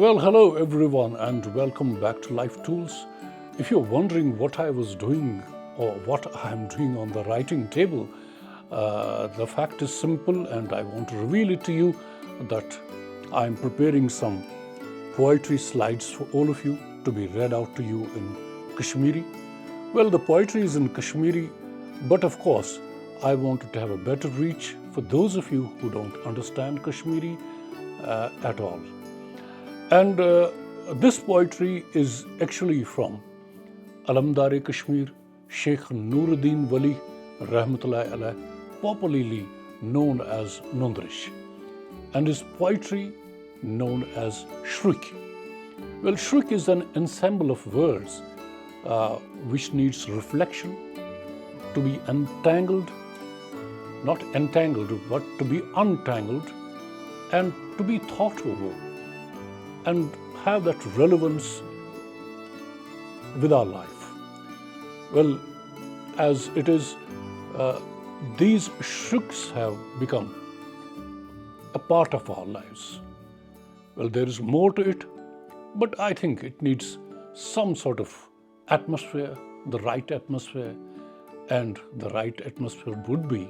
Well, hello everyone, and welcome back to Life Tools. If you're wondering what I was doing or what I'm doing on the writing table, the fact is simple, and I want to reveal it to you that I'm preparing some poetry slides for all of you to be read out to you in Kashmiri. Well, the poetry is in Kashmiri, but of course, I wanted to have a better reach for those of you who don't understand Kashmiri at all. And this poetry is actually from Alamdar Kashmir, Sheikh Nuruddin Wali, Rahmatullahi Alayh, popularly known as Nundrish, and his poetry known as Shrik. Well, Shrik is an ensemble of words which needs reflection, to be entangled, not entangled, but to be untangled, and to be thought over, and have that relevance with our life. Well, as it is, these shriks have become a part of our lives. Well, there is more to it, but I think it needs some sort of atmosphere, the right atmosphere, and the right atmosphere would be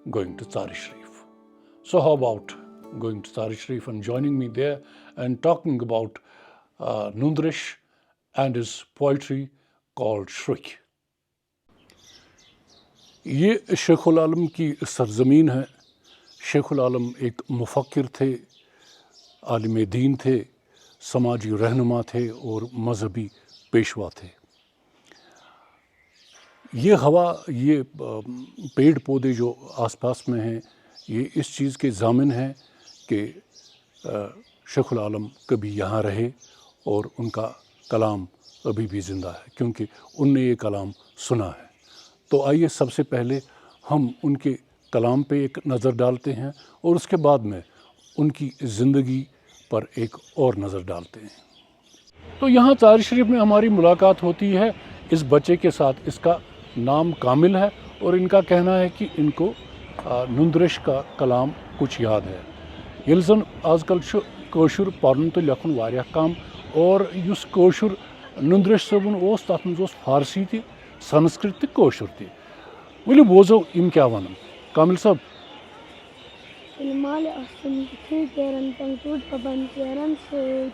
going to Tari Sharif. So how about going to Tari Sharif and joining me there and talking about Nundrish and his poetry called Shrik. یہ شیخ العالم کی سرزمین ہے. شیخ العالم ایک مفکر تھے, عالم دین تھے, سماجی رہنما تھے اور مذہبی پیشوا تھے. یہ ہوا, یہ پیڑ پودے جو آس پاس میں ہیں, یہ اس چیز کے ضامن ہیں کہ شیخ العالم کبھی یہاں رہے اور ان کا کلام ابھی بھی زندہ ہے, کیونکہ ان نے یہ کلام سنا ہے. تو آئیے سب سے پہلے ہم ان کے کلام پہ ایک نظر ڈالتے ہیں اور اس کے بعد میں ان کی زندگی پر ایک اور نظر ڈالتے ہیں. تو یہاں تاری شریف میں ہماری ملاقات ہوتی ہے اس بچے کے ساتھ. اس کا نام کامل ہے اور ان کا کہنا ہے کہ ان کو نندرش کا کلام کچھ یاد ہے. ییٚلہِ زن آز کل چھُ کٲشُر پرُن تہٕ لیکھُن واریاہ کم, اور یُس کٲشُر نندرش صٲبُن اوس تَتھ منٛز اوس فارسی تہِ, سنسکرت تہِ, کٲشُر تہِ. ؤلِو بوزو یِم کیٛاہ وَنان. کامل صٲب. ییٚلہِ مالہِ آسن تِتھُے کیرن ٹنٛگ ژوٗنٛٹھۍ پَبن ژیرن سۭتۍ,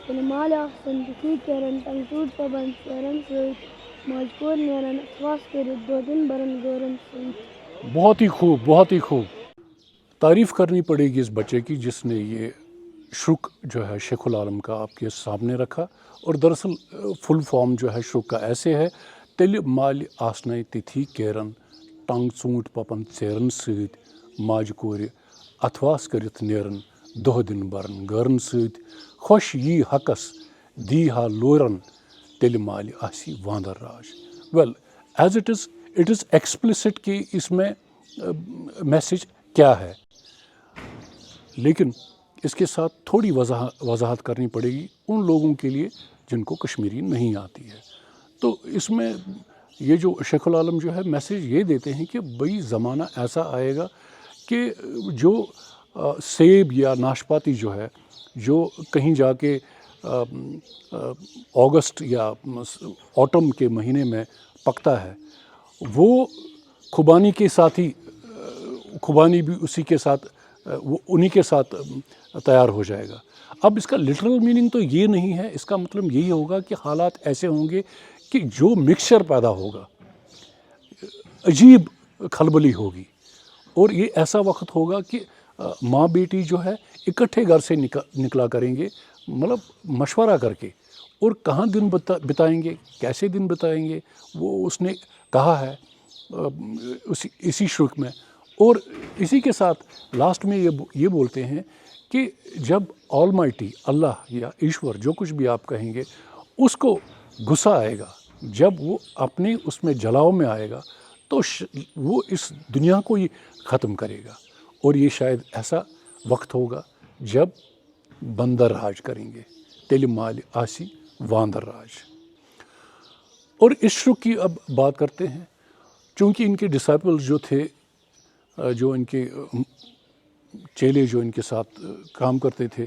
ییٚلہِ مالہِ آسن تِتھُے کیرن ٹنٛگ ژوٗنٛٹھۍ پَبن ژیرن سۭتۍ, ماجہِ کور نیرن اَتھواس کٔرِتھ دۄدِن بَرن گٲرن سۭتۍ. بہت ہی خوب, بہت ہی خوب. تعریف کرنی پڑے گی اس بچے کی جس نے یہ شرک جو ہے شیخ العالم کا آپ کے سامنے رکھا. اور دراصل فل فارم جو ہے شرک کا ایسے ہے. تیٚلہِ مالہِ آسنَے تِتھی کیرن ٹنٛگ ژوٗنٛٹھۍ پَبن ژیرن سۭتۍ, ماجہِ کورِ اَتھواس کٔرِتھ نیرن دۄہ دِن بَرن گٲرن سۭتۍ. خۄش یی حقس دی ہا لورن تیٚلہِ مالہِ آسی واندر راج. Well as it is explicit کہ اس میں میسج کیا ہے, لیکن اس کے ساتھ تھوڑی وضاحت کرنی پڑے گی ان لوگوں کے لیے جن کو کشمیری نہیں آتی ہے. تو اس میں یہ جو شیخ العالم جو ہے میسیج یہ دیتے ہیں کہ بھئی زمانہ ایسا آئے گا کہ جو سیب یا ناشپاتی جو ہے, جو کہیں جا کے اگست یا آٹم کے مہینے میں پکتا ہے, وہ خوبانی کے ساتھ ہی, خوبانی بھی اسی کے ساتھ, وہ انہی کے ساتھ تیار ہو جائے گا. اب اس کا لٹرل میننگ تو یہ نہیں ہے, اس کا مطلب یہی ہوگا کہ حالات ایسے ہوں گے کہ جو مکسچر پیدا ہوگا, عجیب کھلبلی ہوگی, اور یہ ایسا وقت ہوگا کہ ماں بیٹی جو ہے اکٹھے گھر سے نکلا کریں گے, مطلب مشورہ کر کے, اور کہاں دن بتائیں گے, کیسے دن بتائیں گے, وہ اس نے کہا ہے اسی شرک میں. اور اسی کے ساتھ لاسٹ میں یہ بولتے ہیں کہ جب آلمائٹی اللہ یا ایشور جو کچھ بھی آپ کہیں گے, اس کو غصہ آئے گا, جب وہ اپنے اس میں جلاؤ میں آئے گا, تو وہ اس دنیا کو ہی ختم کرے گا. اور یہ شاید ایسا وقت ہوگا جب بندر راج کریں گے, تیلہِ مالہِ آسی واندر راج. اور اس شرک کی اب بات کرتے ہیں. چونکہ ان کے ڈسائپل جو تھے, جو ان کے چیلے جو ان کے ساتھ کام کرتے تھے,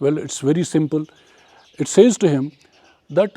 Well, it's very simple. It says to him that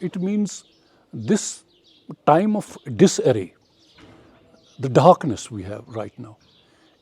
it means this time of disarray, the darkness we have right now,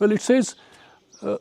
Well, it says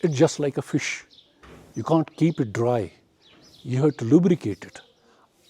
it's just like a fish. You can't keep it dry. You have to lubricate it.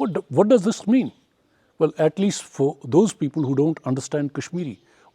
What does this mean? Well, at least for those people who don't understand Kashmiri,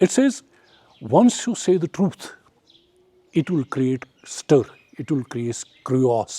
It says, once you say the truth, it will create stir, it will create chaos.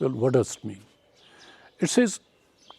Well, what does it mean? It says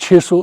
600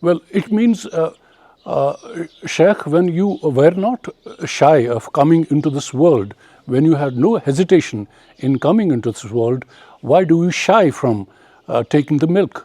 Well, it means, Sheikh, when you were not shy of coming into this world, when you had no hesitation in coming into this world, why do you shy from taking the milk?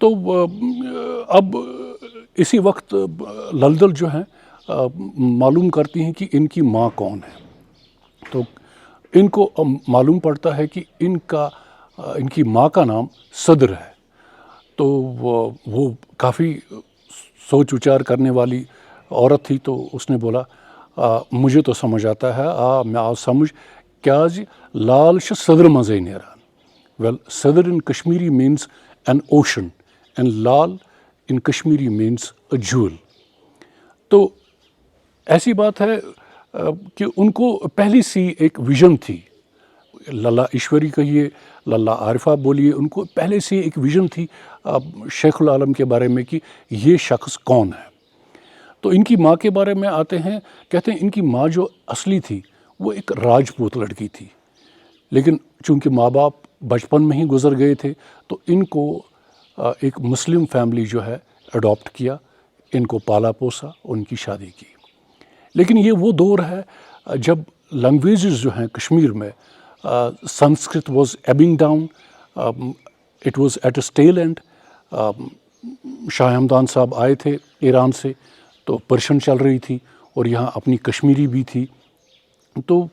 تو اب اسی وقت للدل جو ہیں معلوم کرتی ہیں کہ ان کی ماں کون ہے. تو ان کو معلوم پڑتا ہے کہ ان کی ماں کا نام صدر ہے. تو وہ کافی سوچ وچار کرنے والی عورت تھی. تو اس نے بولا مجھے تو سمجھ آتا ہے میں آو سمجھ کیازِ لال چھِ صدر منٛزے نیران. ویل صدر in Kashmiri means an ocean and لال ان کشمیری مینز اے جول. تو ایسی بات ہے کہ ان کو پہلی سی ایک ویژن تھی. للا ایشوری کہیے، للا عارفہ بولیے، ان کو پہلے سے ایک ویژن تھی شیخ العالم کے بارے میں کہ یہ شخص کون ہے. تو ان کی ماں کے بارے میں آتے ہیں، کہتے ہیں ان کی ماں جو اصلی تھی وہ ایک راجپوت لڑکی تھی. لیکن چونکہ ماں باپ بچپن میں ہی گزر گئے تھے تو ان کو ایک مسلم فیملی جو ہے اڈاپٹ کیا، ان کو پالا پوسا، ان کی شادی کی. لیکن یہ وہ دور ہے جب لینگویجز جو ہیں کشمیر میں Sanskrit was ebbing down, it was at a still end. Shah Hamdan Sahab آئے تھے ایران سے تو پرشین چل رہی تھی اور یہاں اپنی کشمیری بھی تھی. تو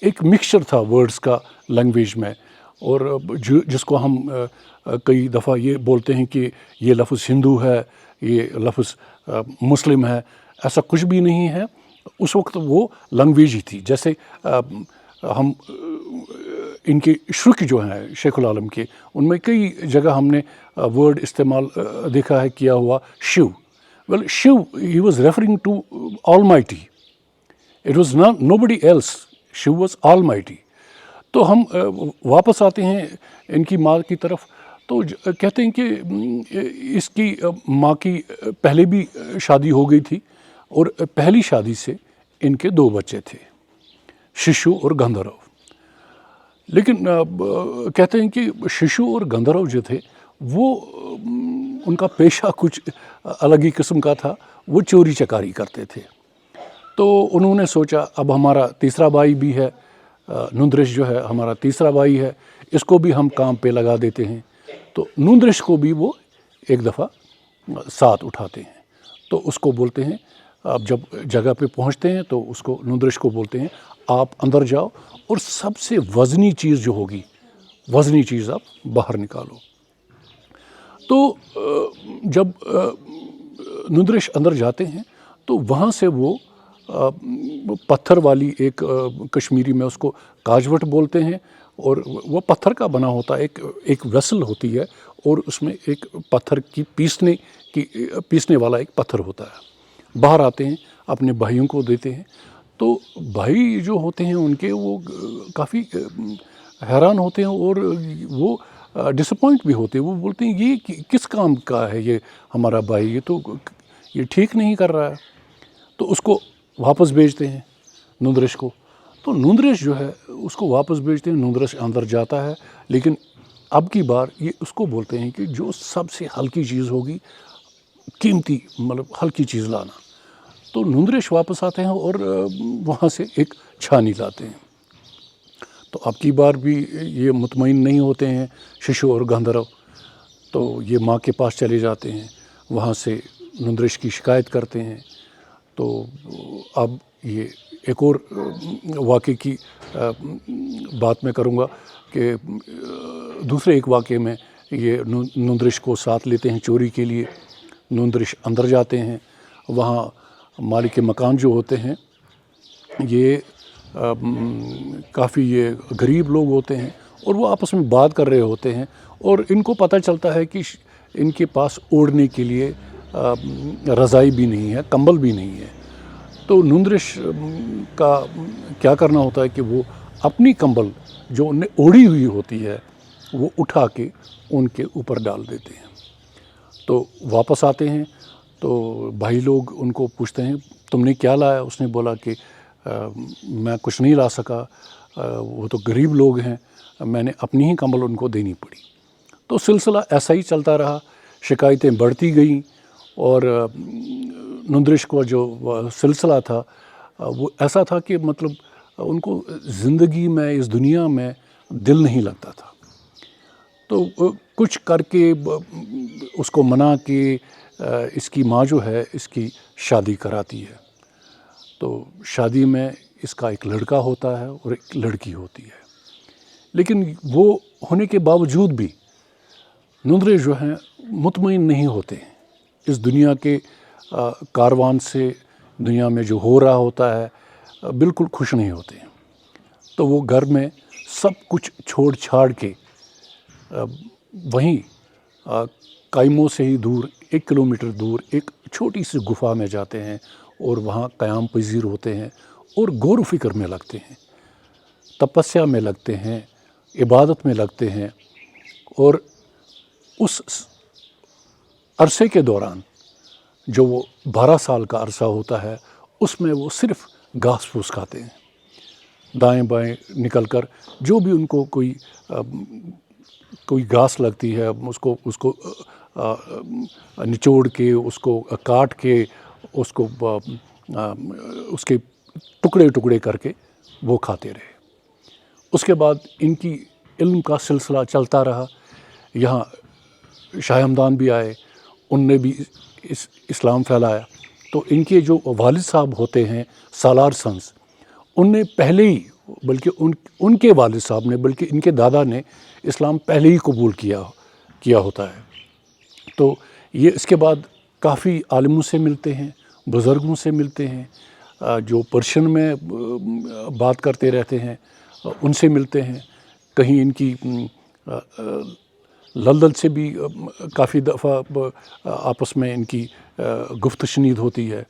ایک مکسچر تھا ورڈز کا لینگویج میں. اور جس کو ہم کئی دفعہ یہ بولتے ہیں کہ یہ لفظ ہندو ہے، یہ لفظ مسلم ہے، ایسا کچھ بھی نہیں ہے. اس وقت وہ لینگویج ہی تھی. جیسے ہم ان کے شرک جو ہیں شیخ العالم کے، ان میں کئی جگہ ہم نے ورڈ استعمال دیکھا ہے کیا ہوا Shiv. Well Shiv he was referring to almighty. It was not nobody else, Shiv was almighty. تو ہم واپس آتے ہیں ان کی ماں کی طرف. تو کہتے ہیں کہ اس کی ماں کی پہلے بھی شادی ہو گئی تھی اور پہلی شادی سے ان کے 2 بچے تھے، ششو اور گندھرو. لیکن کہتے ہیں کہ ششو اور گندھرو جو تھے وہ ان کا پیشہ کچھ الگ ہی قسم کا تھا. وہ چوری چکاری کرتے تھے. تو انہوں نے سوچا اب ہمارا تیسرا بھائی بھی ہے، نندرش جو ہے ہمارا تیسرا بھائی ہے، اس کو بھی ہم کام پہ لگا دیتے ہیں. تو نندرش کو بھی وہ ایک دفعہ ساتھ اٹھاتے ہیں. تو اس کو بولتے ہیں، آپ جب جگہ پہ پہنچتے ہیں تو اس کو نندرش کو بولتے ہیں آپ اندر جاؤ اور سب سے وزنی چیز جو ہوگی، وزنی چیز آپ باہر نکالو. تو جب نندرش اندر جاتے ہیں تو وہاں سے وہ پتھر والی ایک کشمیری میں اس کو کاجوٹ بولتے ہیں، اور وہ پتھر کا بنا ہوتا ہے، ایک ویسل ہوتی ہے اور اس میں ایک پتھر کی پیسنے والا ایک پتھر ہوتا ہے. باہر آتے ہیں، اپنے بھائیوں کو دیتے ہیں. تو بھائی جو ہوتے ہیں ان کے وہ کافی حیران ہوتے ہیں اور وہ ڈس اپوائنٹ بھی ہوتے ہیں. وہ بولتے ہیں یہ کس کام کا ہے یہ ہمارا بھائی، یہ ٹھیک نہیں کر رہا ہے. تو اس کو واپس بھیجتے ہیں نندرش کو. تو نندرش جو ہے اس کو واپس بھیجتے ہیں. نندرش اندر جاتا ہے، لیکن اب کی بار یہ اس کو بولتے ہیں کہ جو سب سے ہلکی چیز ہوگی، قیمتی مطلب ہلکی چیز لانا. تو نندرش واپس آتے ہیں اور وہاں سے ایک چھانی لاتے ہیں. تو اب کی بار بھی یہ مطمئن نہیں ہوتے ہیں ششو اور گندھرو. تو یہ ماں کے پاس چلے جاتے ہیں، وہاں سے نندرش کی شکایت کرتے ہیں. تو اب یہ ایک اور واقعے کی بات میں کروں گا کہ دوسرے ایک واقعے میں یہ نندرش کو ساتھ لیتے ہیں چوری کے لیے. نندرش اندر جاتے ہیں، وہاں مالک مکان جو ہوتے ہیں یہ کافی یہ غریب لوگ ہوتے ہیں اور وہ آپس میں بات کر رہے ہوتے ہیں. اور ان کو پتہ چلتا ہے کہ ان کے پاس اوڑھنے کے لیے رضائی بھی نہیں ہے، کمبل بھی نہیں ہے. تو نندرش کا کیا کرنا ہوتا ہے کہ وہ اپنی کمبل جو انہیں اوڑھی ہوئی ہوتی ہے وہ اٹھا کے ان کے اوپر ڈال دیتے ہیں. تو واپس آتے ہیں تو بھائی لوگ ان کو پوچھتے ہیں تم نے کیا لایا؟ اس نے بولا کہ میں کچھ نہیں لا سکا، وہ تو غریب لوگ ہیں، میں نے اپنی ہی کمبل ان کو دینی پڑی. تو سلسلہ ایسا ہی چلتا رہا، شکایتیں بڑھتی گئیں اور نندرش کو جو سلسلہ تھا وہ ایسا تھا کہ مطلب ان کو زندگی میں اس دنیا میں دل نہیں لگتا تھا. تو کچھ کر کے اس کو منا کے اس کی ماں جو ہے اس کی شادی کراتی ہے. تو شادی میں اس کا ایک لڑکا ہوتا ہے اور ایک لڑکی ہوتی ہے. لیکن وہ ہونے کے باوجود بھی نندرے جو ہیں مطمئن نہیں ہوتے ہیں اس دنیا کے کاروان سے. دنیا میں جو ہو رہا ہوتا ہے بالکل خوش نہیں ہوتے ہیں. تو وہ گھر میں سب کچھ چھوڑ چھاڑ کے وہیں قائموں سے ہی دور 1 کلومیٹر دور ایک چھوٹی سی گفا میں جاتے ہیں اور وہاں قیام پذیر ہوتے ہیں اور غور و فکر میں لگتے ہیں, تپسیا میں لگتے ہیں, عبادت میں لگتے ہیں. اور اس عرصے کے دوران جو وہ 12 سال کا عرصہ ہوتا ہے اس میں وہ صرف گھاس پھوس کھاتے ہیں, دائیں بائیں نکل کر جو بھی ان کو کوئی گھاس لگتی ہے اس کو نچوڑ کے, اس کو کاٹ کے, اس کو اس کے ٹکڑے ٹکڑے کر کے وہ کھاتے رہے. اس کے بعد ان کی علم کا سلسلہ چلتا رہا. یہاں شاہ ہمدان بھی آئے, ان نے بھی اسلام پھیلایا. تو ان کے جو والد صاحب ہوتے ہیں سالار سنس, ان نے پہلے ہی, بلکہ ان کے والد صاحب نے, بلکہ ان کے دادا نے اسلام پہلے ہی قبول کیا ہوتا ہے. تو یہ اس کے بعد کافی عالموں سے ملتے ہیں, بزرگوں سے ملتے ہیں, جو پرشین میں بات کرتے رہتے ہیں ان سے ملتے ہیں. کہیں ان کی للدل سے بھی کافی دفعہ آپس میں ان کی گفت شنید ہوتی ہے.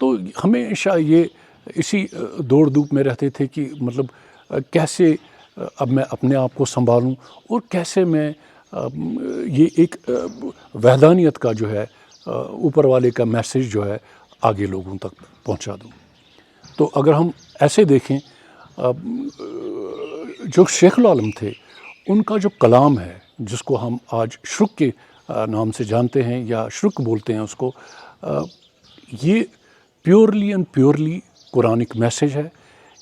تو ہمیشہ یہ اسی دوڑ دھوپ میں رہتے تھے کہ مطلب کیسے اب میں اپنے آپ کو سنبھالوں اور کیسے میں یہ ایک وحدانیت کا جو ہے اوپر والے کا میسیج جو ہے آگے لوگوں تک پہنچا دوں. تو اگر ہم ایسے دیکھیں, جو شیخ العالم تھے ان کا جو کلام ہے جس کو ہم آج شرک کے نام سے جانتے ہیں یا شرک بولتے ہیں اس کو, یہ purely and purely Quranic message ہے.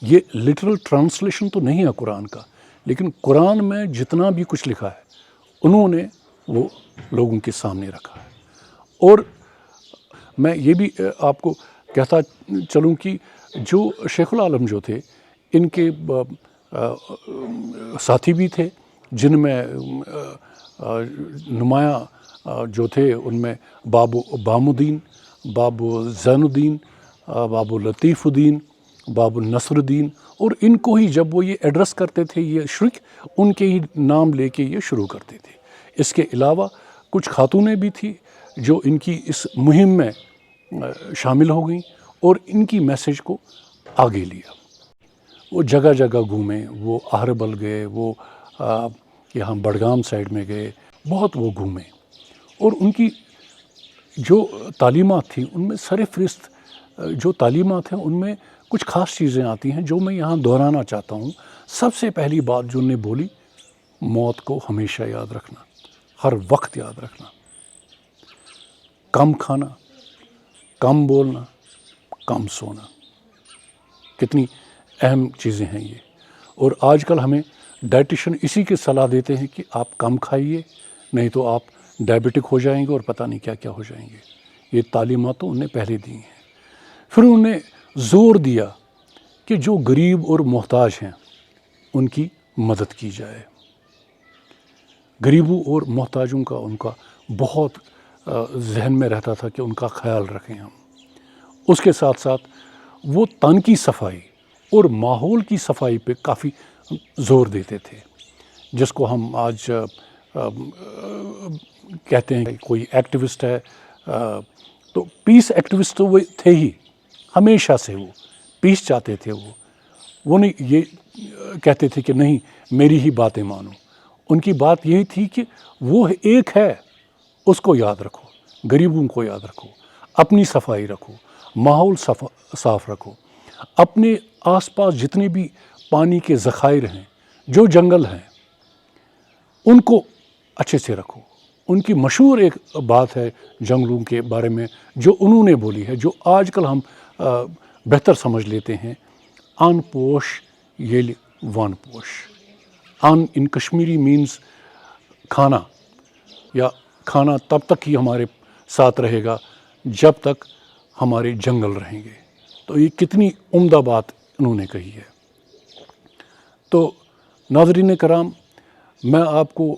یہ لٹرل ٹرانسلیشن تو نہیں ہے قرآن کا, لیکن قرآن میں جتنا بھی کچھ لکھا ہے انہوں نے وہ لوگوں کے سامنے رکھا ہے. اور میں یہ بھی آپ کو کہتا چلوں کہ جو شیخ العالم جو تھے ان کے ساتھی بھی تھے, جن میں نمایاں جو تھے ان میں بابو بام الدین, بابو زین الدین, بابو لطیف الدین, بابو نصر الدین. اور ان کو ہی جب وہ یہ ایڈریس کرتے تھے یہ شرک, ان کے ہی نام لے کے یہ شروع کرتے تھے. اس کے علاوہ کچھ خاتونیں بھی تھیں جو ان کی اس مہم میں شامل ہو گئیں اور ان کی میسیج کو آگے لیا. وہ جگہ جگہ گھومے, وہ اہربل گئے, وہ یہاں بڑگام سائڈ میں گئے, بہت وہ گھومے. اور ان کی جو تعلیمات تھیں ان میں سر فہرست جو تعلیمات ہیں ان میں کچھ خاص چیزیں آتی ہیں جو میں یہاں دہرانا چاہتا ہوں. سب سے پہلی بات جو انہوں نے بولی, موت کو ہمیشہ یاد رکھنا, ہر وقت یاد رکھنا, کم کھانا, کم بولنا, کم سونا. کتنی اہم چیزیں ہیں یہ. اور آج کل ہمیں ڈائٹیشن اسی کی صلاح دیتے ہیں کہ آپ کم کھائیے, نہیں تو آپ ڈائبٹک ہو جائیں گے اور پتہ نہیں کیا کیا ہو جائیں گے. یہ تعلیمات تو انہوں نے پہلے دی ہیں. پھر انہوں نے زور دیا کہ جو غریب اور محتاج ہیں ان کی مدد کی جائے. غریبوں اور محتاجوں کا ان کا بہت ذہن میں رہتا تھا کہ ان کا خیال رکھیں ہم. اس کے ساتھ ساتھ وہ تن کی صفائی اور ماحول کی صفائی پہ کافی زور دیتے تھے, جس کو ہم آج کہتے ہیں کوئی ایکٹیوسٹ ہے. تو پیس ایکٹیوسٹ تو وہ تھے ہی, ہمیشہ سے وہ پیس چاہتے تھے. وہ نہیں یہ کہتے تھے کہ نہیں میری ہی باتیں مانو. ان کی بات یہی تھی کہ وہ ایک ہے, اس کو یاد رکھو, غریبوں کو یاد رکھو, اپنی صفائی رکھو, ماحول صاف رکھو, اپنے آس پاس جتنے بھی پانی کے ذخائر ہیں, جو جنگل ہیں, ان کو اچھے سے رکھو. ان کی مشہور ایک بات ہے جنگلوں کے بارے میں جو انہوں نے بولی ہے, جو آج کل ہم بہتر سمجھ لیتے ہیں. ان پوش یل ون پوش. ان کشمیری مینز کھانا, یا کھانا تب تک ہی ہمارے ساتھ رہے گا جب تک ہمارے جنگل رہیں گے. تو یہ کتنی عمدہ بات انہوں نے کہی ہے. تو ناظرین کرام، میں آپ کو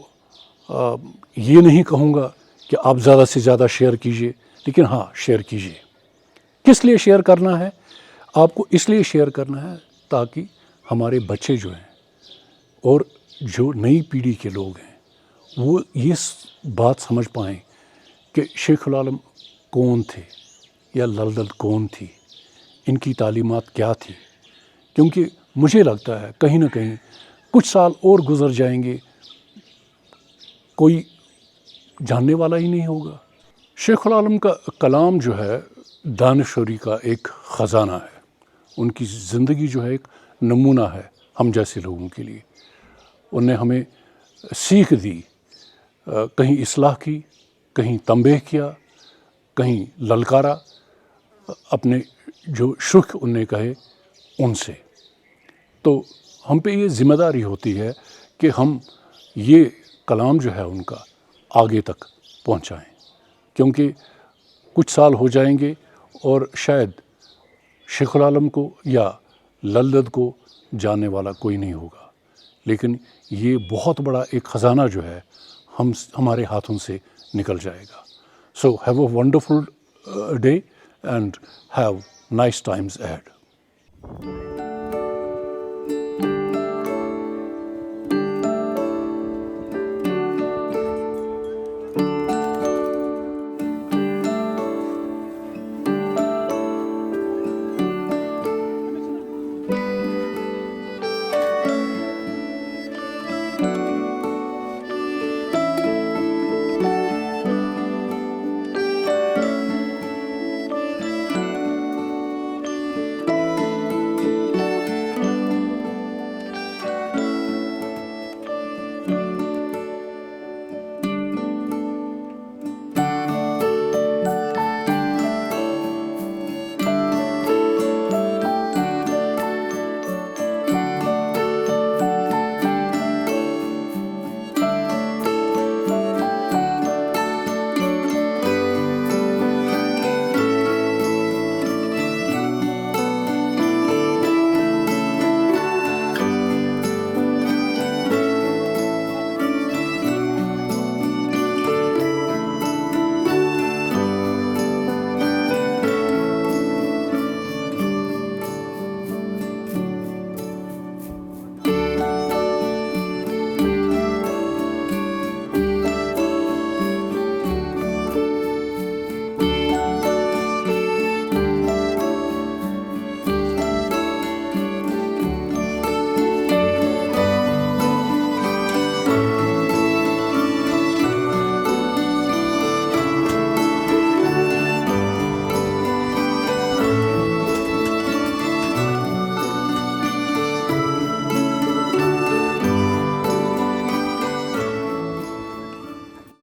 یہ نہیں کہوں گا کہ آپ زیادہ سے زیادہ شیئر کیجئے، لیکن ہاں شیئر کیجئے. کس لیے شیئر کرنا ہے؟ آپ کو اس لیے شیئر کرنا ہے تاکہ ہمارے بچے جو ہیں اور جو نئی پیڑھی کے لوگ ہیں وہ یہ بات سمجھ پائیں کہ شیخ العالم کون تھے یا لل دید کون تھی، ان کی تعلیمات کیا تھی. کیونکہ مجھے لگتا ہے کہیں نہ کہیں کچھ سال اور گزر جائیں گے، کوئی جاننے والا ہی نہیں ہوگا. شیخ العالم کا کلام جو ہے دانشوری کا ایک خزانہ ہے. ان کی زندگی جو ہے ایک نمونہ ہے ہم جیسے لوگوں کے لیے. ان نے ہمیں سیکھ دی، کہیں اصلاح کی، کہیں تنبیہ کیا، کہیں للکارا، اپنے جو شکھ ان نے کہے ان سے. تو ہم پہ یہ ذمہ داری ہوتی ہے کہ ہم یہ کلام جو ہے ان کا آگے تک پہنچائیں، کیونکہ کچھ سال ہو جائیں گے اور شاید شیخ العالم کو یا لل دید کو جاننے والا کوئی نہیں ہوگا، لیکن یہ بہت بڑا ایک خزانہ جو ہے ہمارے ہاتھوں سے نکل جائے گا. So have a wonderful day and have nice times ahead.